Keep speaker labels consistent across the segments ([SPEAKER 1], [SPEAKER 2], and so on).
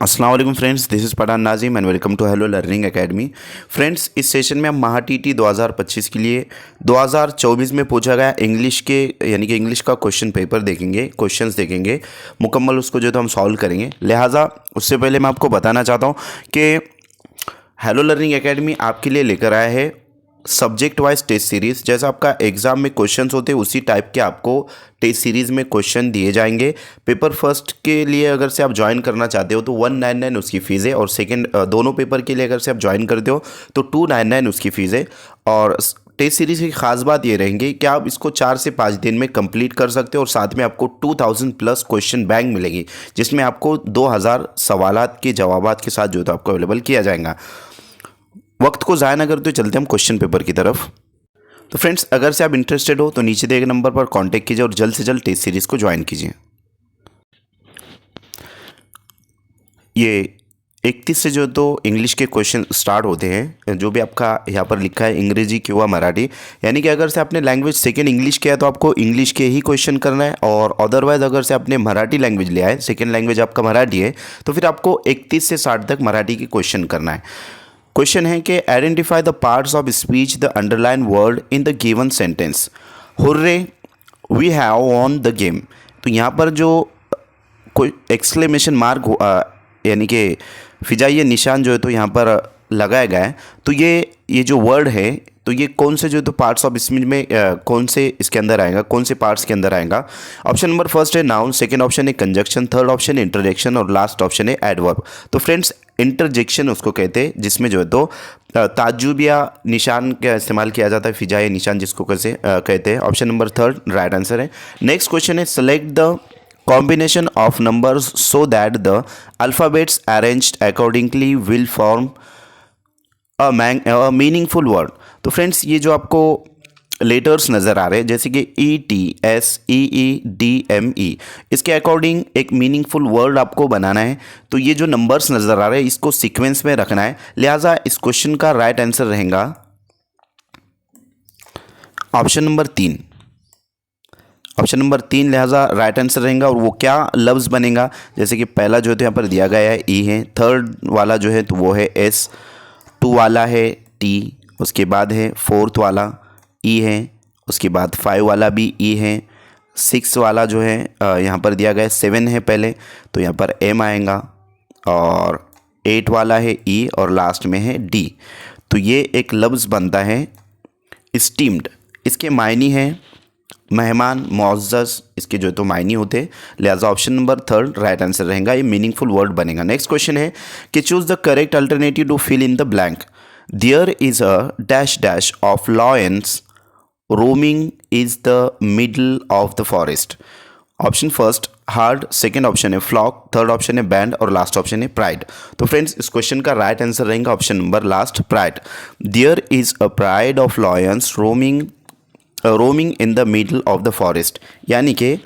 [SPEAKER 1] अस्सलाम वालेकुम friends, this is Pathan Nazim and welcome to hello learning academy. Friends, इस session में हम महा टीटी 2025 के लिए 2024 में पूछा गया इंग्लिश के यानी कि इंग्लिश का क्वेश्चन पेपर देखेंगे, क्वेश्चंस देखेंगे मुकम्मल, उसको जो तो हम सॉल्व करेंगे। लिहाजा उससे पहले मैं आपको बताना चाहता हूँ कि हेलो लर्निंग एकेडमी आपके लिए लेकर आया है सब्जेक्ट वाइज टेस्ट सीरीज़। जैसा आपका एग्ज़ाम में क्वेश्चंस होते हैं उसी टाइप के आपको टेस्ट सीरीज़ में क्वेश्चन दिए जाएंगे। पेपर फर्स्ट के लिए अगर से आप ज्वाइन करना चाहते हो तो 199 उसकी फ़ीस है, और सेकंड दोनों पेपर के लिए अगर से आप ज्वाइन करते हो तो 299 उसकी फ़ीस है। और टेस्ट सीरीज़ की खास बात ये रहेंगी कि आप इसको 4 से 5 दिन में कंप्लीट कर सकते हो, और साथ में आपको 2000 प्लस क्वेश्चन बैंक मिलेगी, जिसमें आपको 2000 सवालात के जवाबात के साथ जो तो आपको अवेलेबल किया जाएगा। वक्त को ज़ाया ना करते चलते हम क्वेश्चन पेपर की तरफ। तो फ्रेंड्स, अगर से आप इंटरेस्टेड हो तो नीचे दिए गए नंबर पर कांटेक्ट कीजिए और जल्द से जल्द टेस्ट सीरीज़ को ज्वाइन कीजिए। ये 31 से जो तो इंग्लिश के क्वेश्चन स्टार्ट होते हैं, जो भी आपका यहाँ पर लिखा है अंग्रेजी किंवा मराठी, यानी कि अगर से आपने लैंग्वेज सेकेंड इंग्लिश किया है तो आपको इंग्लिश के ही क्वेश्चन करना है, और अदरवाइज अगर से आपने मराठी लैंग्वेज लिया है, सेकेंड लैंग्वेज आपका मराठी है, तो फिर आपको 31 से 60 तक मराठी के क्वेश्चन करना है। क्वेश्चन है कि identify the parts of speech the underline word in the given sentence. Hurray, we have won the game. तो यहाँ पर जो कोई एक्सक्लेमेशन मार्क यानी कि फिजाइया निशान जो है तो यहाँ पर लगाया गया है, तो ये जो वर्ड है तो ये कौन से जो तो पार्ट्स ऑफ स्पीच में कौन से इसके अंदर आएगा, कौन से पार्ट्स के अंदर आएगा। ऑप्शन नंबर फर्स्ट है नाउन, सेकंड ऑप्शन है कंजक्शन, थर्ड ऑप्शन है इंटरजेक्शन और लास्ट ऑप्शन है एडवर्ब। तो फ्रेंड्स, इंटरजेक्शन उसको कहते हैं जिसमें जो है तो ताजुबिया निशान का इस्तेमाल किया जाता है, फिजाइया निशान जिसको कैसे कहते हैं। Option number third right answer है। नेक्स्ट क्वेश्चन है select the combination of numbers so that the alphabets arranged accordingly will form a meaningful word। तो फ्रेंड्स, ये जो आपको लेटर्स नज़र आ रहे हैं जैसे कि ETSEEDME, इसके अकॉर्डिंग एक मीनिंगफुल वर्ड आपको बनाना है। तो ये जो नंबर्स नज़र आ रहे हैं इसको सीक्वेंस में रखना है। लिहाजा इस क्वेश्चन का राइट आंसर रहेगा ऑप्शन नंबर 3। ऑप्शन नंबर 3 लिहाजा राइट आंसर रहेगा। और वो क्या लफ्ज़ बनेगा, जैसे कि पहला जो है तो यहाँ पर दिया गया है ई है, थर्ड वाला जो है तो वो है एस, 2 वाला है टी, उसके बाद है फोर्थ वाला ई है, उसके बाद 5 वाला भी ई है, 6 वाला जो है यहाँ पर दिया गया है 7 है पहले, तो यहाँ पर एम आएगा, और 8 वाला है ई और लास्ट में है डी। तो ये एक लफ्ज़ बनता है स्टीम्ड। इसके मायने हैं मेहमान, मुअज़्ज़ज़, इसके जो तो मायने होते हैं। लिहाजा option number third right answer रहेगा, ये मीनिंगफुल वर्ड बनेगा। नेक्स्ट क्वेश्चन है कि choose the correct alternative to fill in the blank. There is a dash dash of lions roaming is the middle of the forest. Option first herd, second option है flock, third option है band और last option है pride. तो friends, इस question का right answer रहेगा option number last pride. There is a pride of lions roaming in the middle of the forest, यानी कि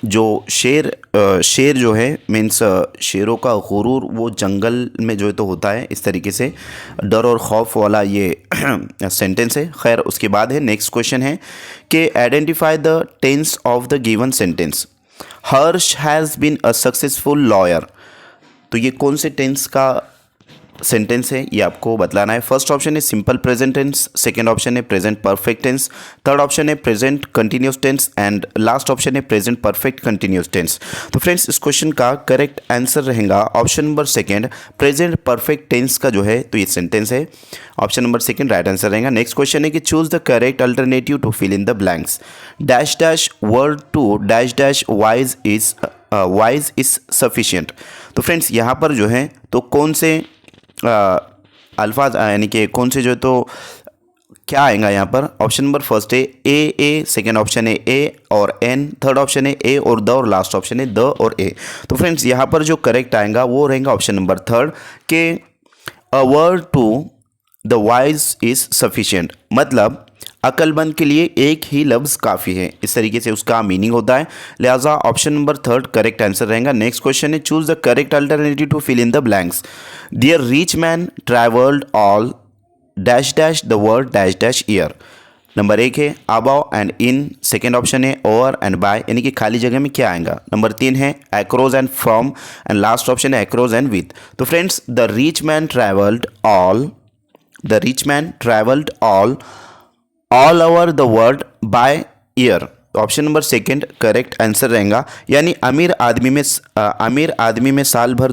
[SPEAKER 1] जो शेर जो है मीन्स शेरों का गुरूर वो जंगल में जो है तो होता है, इस तरीके से डर और खौफ वाला ये सेंटेंस है। खैर, उसके बाद है नेक्स्ट क्वेश्चन है कि identify the tense of the given sentence. Harsh has been a successful lawyer. तो ये कौन से टेंस का सेंटेंस है ये आपको बतलाना है। फर्स्ट ऑप्शन है simple present tense, second option है present perfect tense, third option है present continuous tense and last option है प्रेजेंट परफेक्ट कंटिन्यूस टेंस। तो फ्रेंड्स, इस क्वेश्चन का करेक्ट आंसर रहेगा option number second present perfect tense का जो है तो ये सेंटेंस है। Option number second right answer रहेगा। नेक्स्ट क्वेश्चन है कि choose the correct alternative to fill in the blanks. Dash dash word to dash dash wise is sufficient. तो फ्रेंड्स, यहाँ पर जो है तो कौन से अल्फाज यानी कि कौन से जो है तो क्या आएगा यहाँ पर। ऑप्शन नंबर फर्स्ट है ए, सेकेंड ऑप्शन है ए और एन, थर्ड ऑप्शन है ए और द, और लास्ट ऑप्शन है द और ए। तो फ्रेंड्स, यहाँ पर जो करेक्ट आएगा वो रहेगा ऑप्शन नंबर थर्ड के a word to the wise is sufficient, मतलब अक्लमंद के लिए एक ही लफ्ज़ काफ़ी है, इस तरीके से उसका मीनिंग होता है। लिहाजा option number third correct answer रहेगा। नेक्स्ट क्वेश्चन है choose the correct alternative to fill in the blanks. Dear rich man travelled all dash dash the world dash dash year. Number एक है above and in, second option है over and by, यानी कि खाली जगह में क्या आएगा। नंबर तीन है across and from, and last option है अक्रॉस एंड विथ। तो friends the rich man travelled all over the world by year. Option number second correct answer रहेगा, यानी अमीर आदमी ने साल भर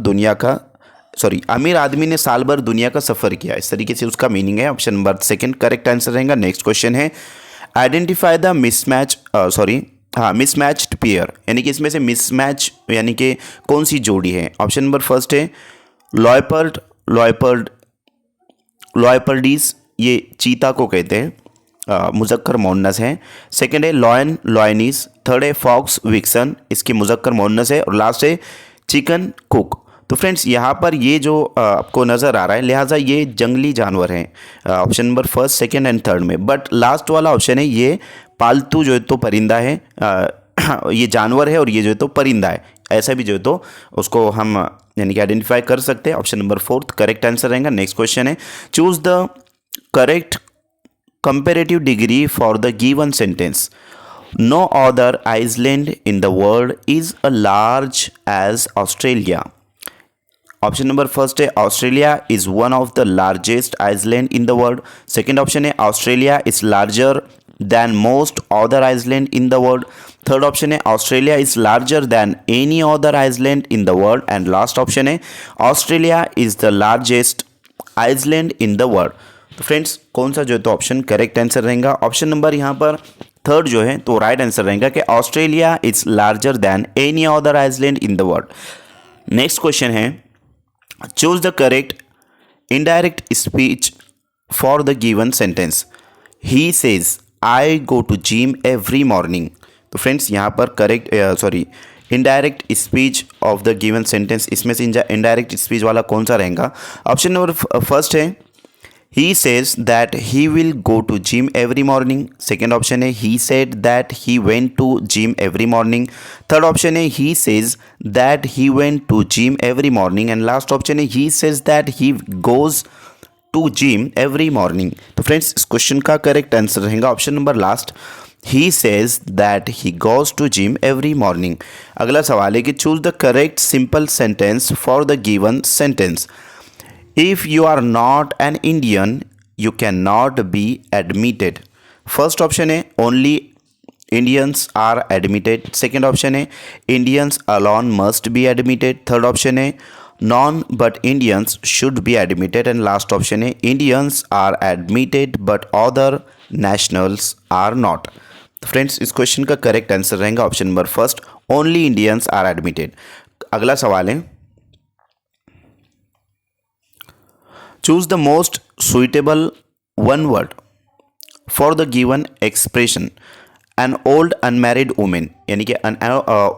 [SPEAKER 1] दुनिया का सफ़र किया, इस तरीके से उसका मीनिंग है। Option number second correct answer रहेगा। नेक्स्ट क्वेश्चन है आइडेंटिफाई द मिसमैच्ड पेयर, यानी कि इसमें से मिसमैच यानी कि कौन सी जोड़ी है। ऑप्शन नंबर फर्स्ट है लॉयपर्डीज, ये चीता को कहते हैं, मुज़क्कर मोन्नस है। सेकंड है लॉयन लॉयनीस, थर्ड है फॉक्स विक्सन, इसकी मुज़क्कर मोन्नस है, और लास्ट है चिकन कुक। तो फ्रेंड्स यहाँ पर ये जो आपको नज़र आ रहा है, लिहाजा ये जंगली जानवर हैं option number first second and third में। बट लास्ट वाला ऑप्शन है ये पालतू जो है तो परिंदा है, ये जानवर है और ये जो है तो परिंदा है, ऐसा भी जो है तो उसको हम यानी कि आइडेंटिफाई कर सकते हैं। Option number fourth correct answer रहेगा। नेक्स्ट क्वेश्चन है choose the correct comparative degree for the given sentence. No other island in the world is as large as Australia. Option number first है Australia is one of the largest island in the world. Second option है Australia is larger than most other island in the world. Third option है Australia is larger than any other island in the world, and last option है Australia is the largest island in the world. तो friends कौन सा जो है तो option correct answer रहेगा। Option number यहाँ पर थर्ड जो है तो राइट आंसर रहेगा कि Australia is larger than any other island in the world. Next question है choose the correct indirect speech for the given sentence. He says I go to gym every morning. तो friends यहाँ पर indirect speech of the given sentence, इसमें से indirect speech वाला कौन सा रहेगा। ऑप्शन नंबर फर्स्ट है he says that he will go to gym every morning. Second option है he said that he went to gym every morning. Third option है he says that he went to gym every morning, and last option है he says that he goes to gym every morning. तो friends इस question का correct answer रहेगा option number last, he says that he goes to gym every morning. अगला सवाल है कि choose the correct simple sentence for the given sentence. If you are not an Indian, you cannot be admitted. First option है only Indians are admitted. Second option है Indians alone must be admitted. Third option है none but Indians should be admitted. And last option है Indians are admitted but other nationals are not. तो friends इस question का correct answer रहेगा option number first only Indians are admitted. अगला सवाल है choose the most suitable one word for the given expression. An old unmarried women, यानी कि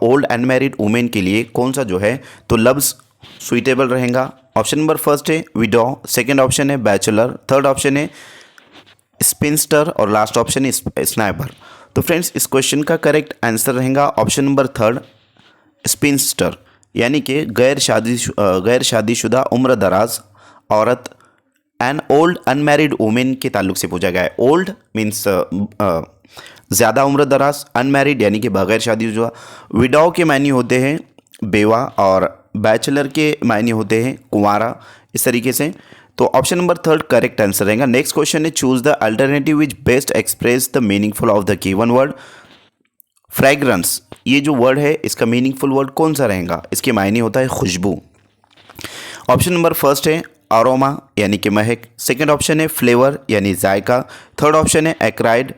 [SPEAKER 1] old unmarried women के लिए कौन सा जो है तो लफ्ज़ सुइटेबल रहेगा। ऑप्शन नंबर फर्स्ट है विडो, सेकेंड ऑप्शन है बैचलर, थर्ड ऑप्शन है स्पिंस्टर, और लास्ट ऑप्शन है स्नाइपर। तो फ्रेंड्स इस क्वेश्चन का करेक्ट आंसर रहेगा ऑप्शन नंबर थर्ड स्पिंस्टर, यानी कि गैर शादीशुदा उम्र दराज औरत। एन ओल्ड अनमैरिड वुमेन के ताल्लुक से पूछा गया है। ओल्ड मीन्स ज़्यादा उम्र दराज, अनमैरिड यानी कि बगैर शादीशुदा, विडो के मायने होते हैं बेवा, और बैचलर के मायने होते हैं कुंवारा, इस तरीके से। तो option number third correct answer रहेगा। नेक्स्ट क्वेश्चन है choose the alternative which best express the meaningful of the given word. Fragrance, ये जो वर्ड है इसका मीनिंगफुल वर्ड कौन सा रहेगा, इसके मायने होता है खुशबू। ऑप्शन नंबर फर्स्ट है अरोमा यानी कि महक, सेकंड ऑप्शन है फ्लेवर यानी जायका, थर्ड ऑप्शन है एक्राइड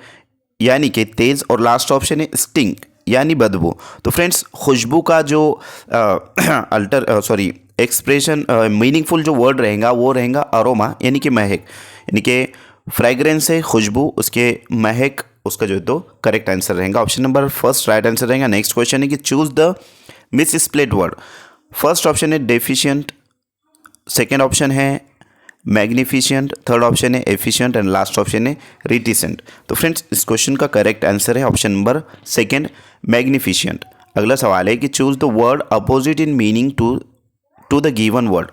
[SPEAKER 1] यानी कि तेज़, और लास्ट ऑप्शन है स्टिंग यानी बदबू। तो फ्रेंड्स खुशबू का जो एक्सप्रेशन मीनिंगफुल जो वर्ड रहेगा वो रहेगा अरोमा यानी कि महक, यानी कि फ्रेग्रेंस है खुशबू, उसके महक उसका जो है तो करेक्ट आंसर रहेगा option number first right answer रहेगा। नेक्स्ट क्वेश्चन है कि choose the misspelled word. First option है डेफिशिएंट, सेकेंड ऑप्शन है मैग्निफिशिएंट, थर्ड ऑप्शन है एफिशिएंट, एंड लास्ट ऑप्शन है रिटिसेंट। तो फ्रेंड्स इस क्वेश्चन का करेक्ट आंसर है ऑप्शन नंबर सेकेंड मैग्निफिशिएंट। अगला सवाल है कि choose the word opposite in meaning to the given word,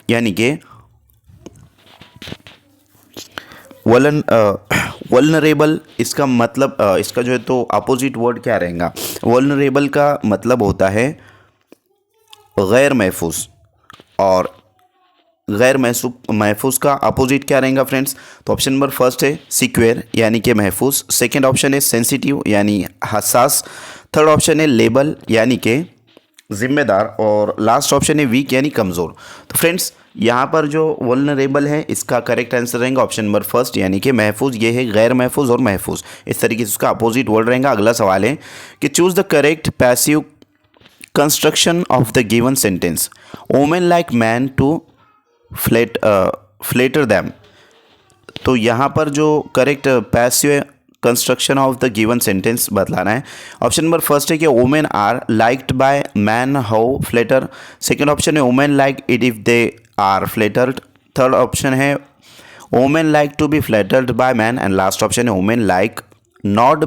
[SPEAKER 1] यानी कि वल्नरेबल इसका मतलब इसका जो है तो अपोजिट वर्ड क्या रहेगा? वल्नरेबल का मतलब होता है गैर महफूज, और गैर महफूज का अपोजिट क्या रहेगा फ्रेंड्स? तो ऑप्शन नंबर फर्स्ट है सिक्योर यानी कि महफूज, सेकंड ऑप्शन है सेंसिटिव यानी हसास, थर्ड ऑप्शन है लेबल यानी कि जिम्मेदार, और लास्ट ऑप्शन है वीक यानी कमज़ोर। तो फ्रेंड्स यहाँ पर जो वल्नरेबल है इसका करेक्ट आंसर रहेगा ऑप्शन नंबर फर्स्ट यानी कि महफूज। ये है गैर महफूज और महफूज, इस तरीके से उसका अपोजिट वर्ड रहेगा। अगला सवाल है कि choose the correct passive construction of the given sentence. Women like man to flatter them. तो यहाँ पर जो correct passive construction of the given sentence बतलाना है। ऑप्शन नंबर फर्स्ट है कि women are liked by man how flatter, second option है women like it if they are flattered, third option है women like to be flattered by man, and last option है women like not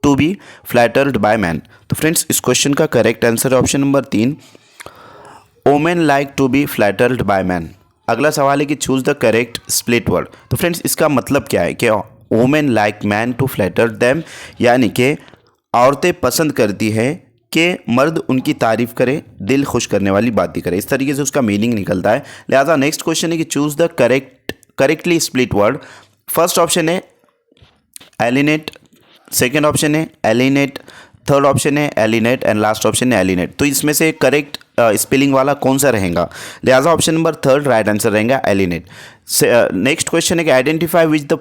[SPEAKER 1] to be flattered by man. तो friends इस question का correct answer है option number 3, women like to be flattered by man. अगला सवाल है कि choose the correct split word. तो फ्रेंड्स इसका मतलब क्या है कि women like man to flatter them, यानी कि औरतें पसंद करती है कि मर्द उनकी तारीफ करे, दिल खुश करने वाली बातें करे, इस तरीके से उसका मीनिंग निकलता है। लिहाजा नेक्स्ट क्वेश्चन है कि choose the correctly split word. First option है एलिनेट, सेकेंड ऑप्शन है एलिनेट, थर्ड ऑप्शन है एलिनेट, एंड लास्ट ऑप्शन है एलिनेट। तो इसमें से करेक्ट स्पेलिंग वाला कौन सा रहेगा? लिहाजा option number third right answer रहेगा एलिनेट। नेक्स्ट क्वेश्चन है कि identify which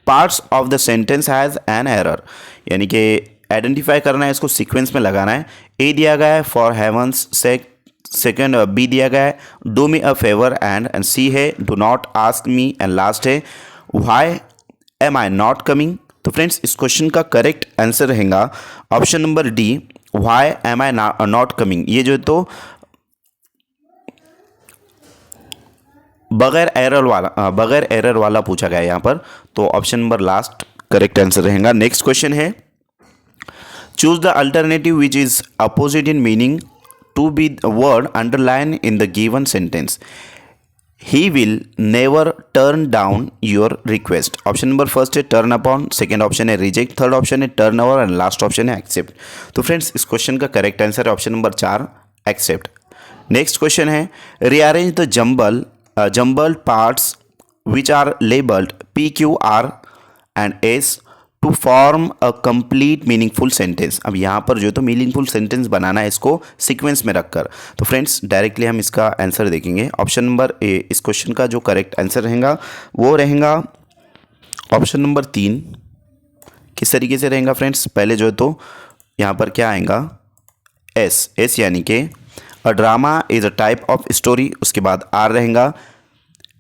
[SPEAKER 1] parts of the sentence has an error, यानी कि आइडेंटिफाई करना है, इसको सीक्वेंस में लगाना है। ए दिया गया है for heaven's sake, second B दिया गया है do me a favour, and C है do not ask me, and last है why am I not coming. तो फ्रेंड्स इस क्वेश्चन का करेक्ट आंसर रहेगा option number D, why am I not coming. ये जो है तो बगैर एरर वाला पूछा गया है यहाँ पर, तो option number last correct answer रहेगा। नेक्स्ट क्वेश्चन है choose the alternative which is opposite in meaning to be the word underline in the given sentence. He will never turn down your request। Option number first है turn upon, second option है reject, third option है turn over, and last option है accept. तो friends इस question का correct answer है option number 4 accept. Next question है rearrange the jumbled parts which are labelled P, Q, R and S to form a complete meaningful sentence. अब यहाँ पर जो है तो मीनिंगफुल सेंटेंस बनाना है इसको सीक्वेंस में रखकर। तो फ्रेंड्स डायरेक्टली हम इसका आंसर देखेंगे। ऑप्शन नंबर ए इस क्वेश्चन का जो करेक्ट आंसर रहेगा वो रहेगा ऑप्शन नंबर 3। किस तरीके से रहेगा फ्रेंड्स? पहले जो है तो यहाँ पर क्या आएगा एस यानी कि a drama is a type of story, उसके बाद आर रहेगा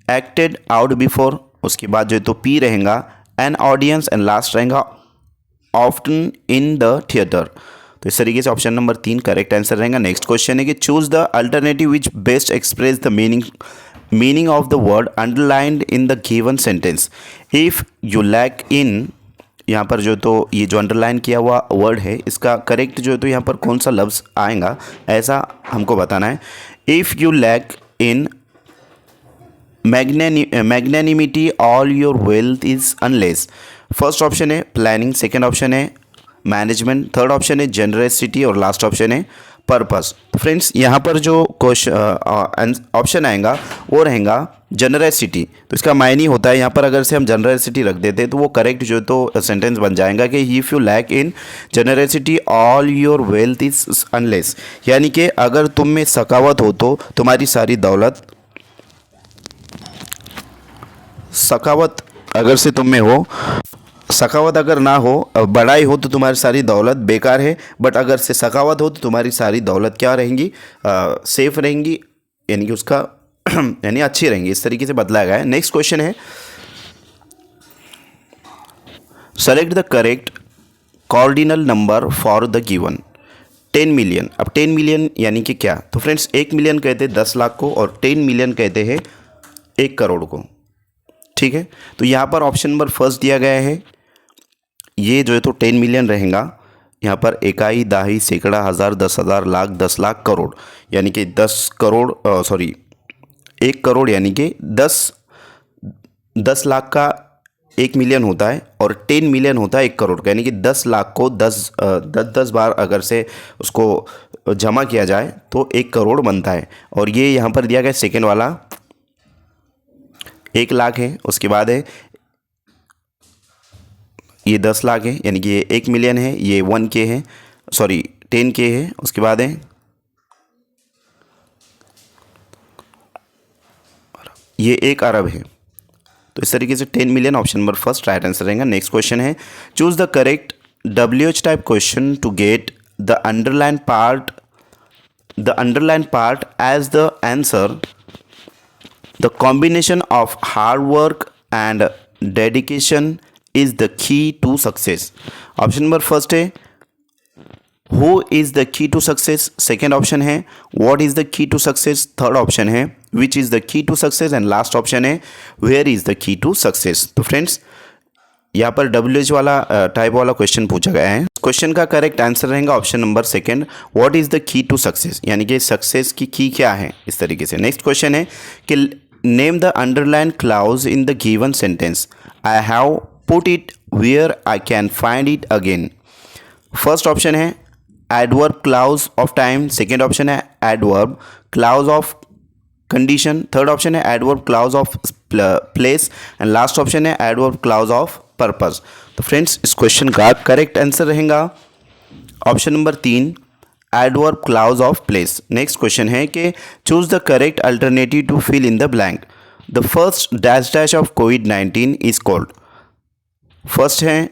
[SPEAKER 1] एक्टेड आउट बिफोर, उसके बाद जो है तो पी रहेगा एन ऑडियंस, एंड लास्ट रहेगा ऑफ्टन इन द थिएटर। तो इस तरीके से ऑप्शन नंबर 3 करेक्ट आंसर रहेगा। नेक्स्ट क्वेश्चन है कि choose the alternative which best express the meaning of the word underlined in the given sentence. If you lack in, यहाँ पर जो तो ये जो अंडरलाइन किया हुआ वर्ड है इसका करेक्ट जो है तो यहाँ पर कौन सा लफ्ज़ आएगा ऐसा हमको बताना है। If you lack in magnanimity all your wealth is useless. First option है प्लानिंग, सेकेंड ऑप्शन है मैनेजमेंट, थर्ड ऑप्शन है जनरसिटी, और लास्ट ऑप्शन है पर्पस। तो फ्रेंड्स यहाँ पर जो ऑप्शन आएगा वो रहेगा जनरसिटी। तो इसका मायने होता है यहाँ पर अगर से हम जनरसिटी रख देते हैं तो वो करेक्ट जो तो सेंटेंस बन जाएगा कि if you lack in generosity all your wealth is unless, यानी कि अगर तुम में सखावत हो तो तुम्हारी सारी दौलत, सखावत अगर से तुम में हो, सखावत अगर ना हो, बड़ाई हो तो तुम्हारी सारी दौलत बेकार है, बट अगर से सखावत हो तो तुम्हारी सारी दौलत क्या रहेंगी? सेफ रहेंगी, यानी कि उसका यानी अच्छी रहेंगी, इस तरीके से बदला गया है। नेक्स्ट क्वेश्चन है select the correct cardinal number for the given 10 million. अब 10 मिलियन यानी कि क्या? तो फ्रेंड्स 1 मिलियन कहते हैं 10 लाख को, और 10 मिलियन कहते हैं 1 करोड़ को, ठीक है। तो यहाँ पर ऑप्शन नंबर फर्स्ट दिया गया है, ये जो है तो 10 मिलियन रहेगा। यहाँ पर इकाई, दाही, सैकड़ा, हज़ार, 10,000, लाख, 10 लाख, करोड़, यानी कि 10 करोड़ 1 करोड़ यानी कि 10 10 लाख का 1 मिलियन होता है और 10 मिलियन होता है 1 करोड़ का, यानी कि 10 लाख को 10 बार अगर से उसको जमा किया जाए तो 1 करोड़ बनता है। और ये यहाँ पर दिया गया सेकेंड वाला 1 लाख है, उसके बाद है ये 10 लाख है, यानी कि ये 1 मिलियन है, ये 1K है, सॉरी 10K है, उसके बाद है ये 1 अरब है। तो इस तरीके से 10 million option number first right answer रहेगा। नेक्स्ट क्वेश्चन है, choose the correct WH type question to get the underline part as the answer. The combination of hard work and dedication is the key to success. Option number first है Who is the key to success? Second option है What is the key to success? Third option है Which is the key to success? And last option है Where is the key to success? तो friends यहाँ पर WH वाला type वाला question पूछा गया है। क्वेश्चन का करेक्ट आंसर रहेगा option number second, What is the key to success? यानी कि सक्सेस की की क्या है, इस तरीके से। नेक्स्ट क्वेश्चन है कि name the underline clause in the given sentence. I have put it where I can find it again. First option है adverb clause of time, second option है adverb clause of condition, third option है adverb clause of place and last option है adverb clause of purpose. तो friends इस question का correct answer रहेगा option number 3 adverb clause of place. Next question है कि choose the correct alternative to fill in the blank. The first dash dash of COVID-19 is called. First है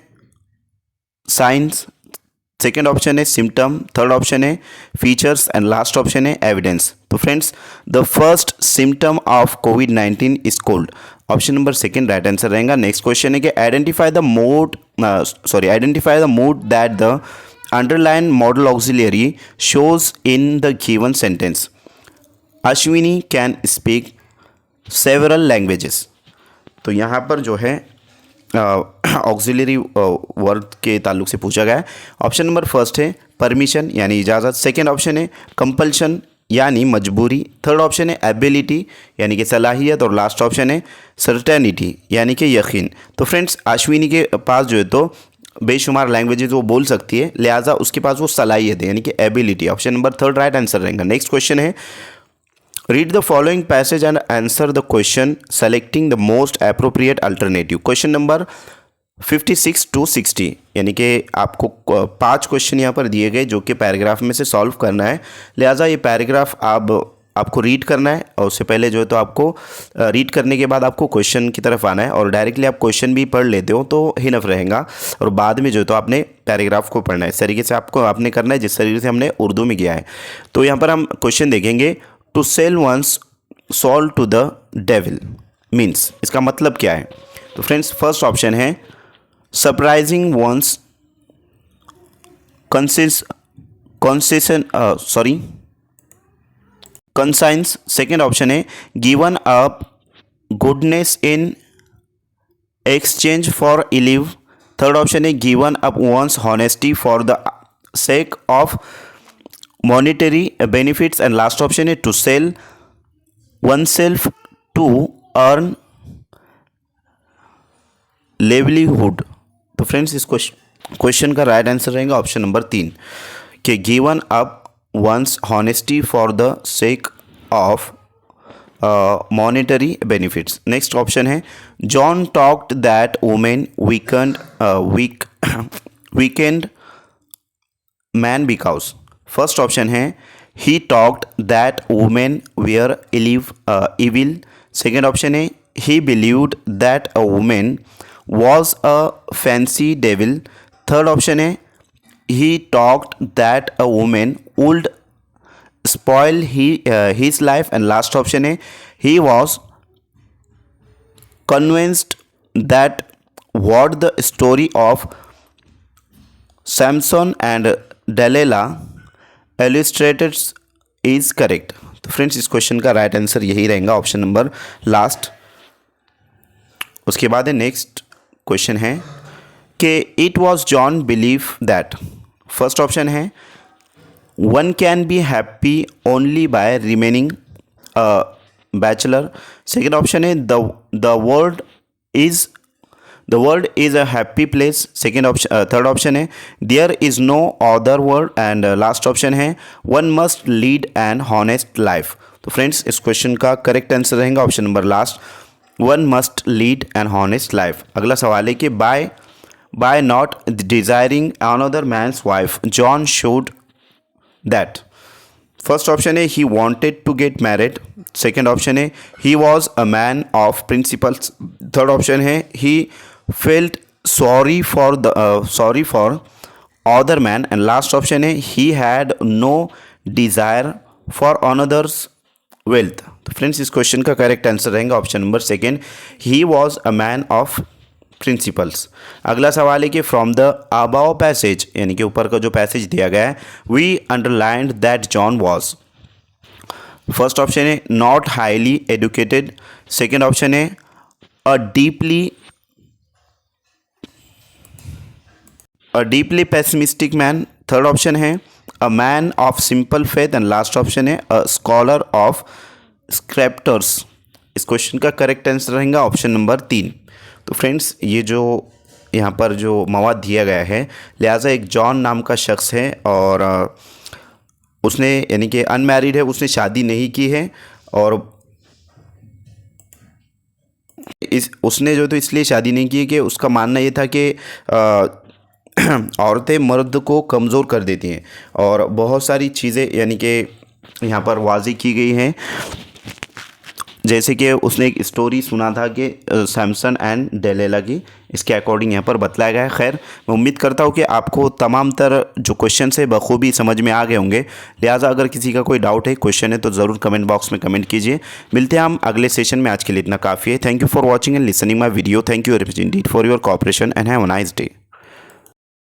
[SPEAKER 1] signs, second option है symptom, third option है features and last option है evidence. तो friends the first symptom of COVID-19 is cold. Option number second right answer रहेगा। Next question है कि identify the mood that the underline modal auxiliary shows in the given sentence. Ashwini can speak several languages. तो यहाँ पर जो है auxiliary word के ताल्लुक से पूछा गया है। ऑप्शन नंबर फर्स्ट है परमिशन यानी इजाज़त, सेकेंड ऑप्शन है कंपल्शन यानी मजबूरी, थर्ड ऑप्शन है एबिलिटी यानी कि सलाहियत और लास्ट ऑप्शन है सर्टेनिटी यानी कि यकीन। तो फ्रेंड्स अश्विनी के पास जो है तो बेशुमार लैंग्वेजेज वो बोल सकती है, लिहाजा उसके पास वो सलाहियत है यानी कि ability. Option number third right answer रहेगा। नेक्स्ट क्वेश्चन है read the following passage and answer the question selecting the most appropriate alternative. Question number 56 to 60 यानी कि आपको 5 क्वेश्चन यहाँ पर दिए गए जो कि पैराग्राफ में से सॉल्व करना है, लिहाजा ये पैराग्राफ आपको रीड करना है और उससे पहले जो है तो आपको रीड करने के बाद आपको क्वेश्चन की तरफ आना है और डायरेक्टली आप क्वेश्चन भी पढ़ लेते हो तो हिनफ रहेगा और बाद में जो है तो आपने पैराग्राफ को पढ़ना है। इस तरीके से आपने करना है जिस तरीके से हमने उर्दू में किया है। तो यहाँ पर हम क्वेश्चन देखेंगे to sell one's soul to the devil means इसका मतलब क्या है। तो फ्रेंड्स फर्स्ट ऑप्शन है surprising one's conscience, second option है given up goodness in exchange for evil, third option है given up one's honesty for the sake of monetary benefits and last option है to sell one self to earn livelihood. तो friends इस question का right answer रहेगा option number 3 कि given up one's honesty for the sake of monetary benefits. Next option है John talked that women weakened man because. First option है he talked that women were evil, second option है he believed that a women was a fancy devil, third option है he talked that a woman would spoil his life and last option है he was convinced that what the story of Samson and Delilah illustrated is correct। तो friends इस question का right answer यही रहेगा option number last. उसके बाद है next question है कि it was John believe that. First option है one can be happy only by remaining bachelor, second option है the world is the world is a happy place. Second option, third option है there is no other world. And last option है one must lead an honest life. तो friends इस question का correct answer रहेगा option number last, one must lead an honest life. अगला सवाल है कि by not desiring another man's wife John showed that. First option है he wanted to get married. Second option है he was a man of principles. Third option है he felt sorry for other man. And last option है he had no desire for another's wealth. तो friends इस question का correct answer रहेगा option number second, he was a man of principles. अगला सवाल है कि फ्रॉम द अबव पैसेज, यानी कि ऊपर का जो पैसेज दिया गया है, we underlined that John was. First option है not highly educated. Second option है a deeply pessimistic man. Third option है a man of simple faith. And last option है अ स्कॉलर ऑफ स्क्रिप्चर्स। इस question का correct answer रहेगा option number 3। तो friends ये जो यहाँ पर जो मवाद दिया गया है, लिहाजा एक जॉन नाम का शख्स है और उसने यानी कि अनमैरिड है, उसने शादी नहीं की है और उसने जो तो इसलिए शादी नहीं की कि उसका मानना ये था कि औरतें मर्द को कमज़ोर कर देती हैं और बहुत सारी चीज़ें यानी कि यहाँ पर वाज़ी की गई हैं। जैसे कि उसने एक स्टोरी सुना था कि सैमसन एंड डेलिला की, इसके अकॉर्डिंग यहाँ पर बतलाया गया है। खैर मैं उम्मीद करता हूँ कि आपको तमाम तर जो क्वेश्चन है बखूबी समझ में आ गए होंगे। लिहाजा अगर किसी का कोई डाउट है, क्वेश्चन है, तो ज़रूर कमेंट बॉक्स में कमेंट कीजिए। मिलते हैं हम अगले सेशन में। आज के लिए इतना काफ़ी है। Thank you for watching and listening my video. Thank you very much Indeed for your cooperation and have a nice day.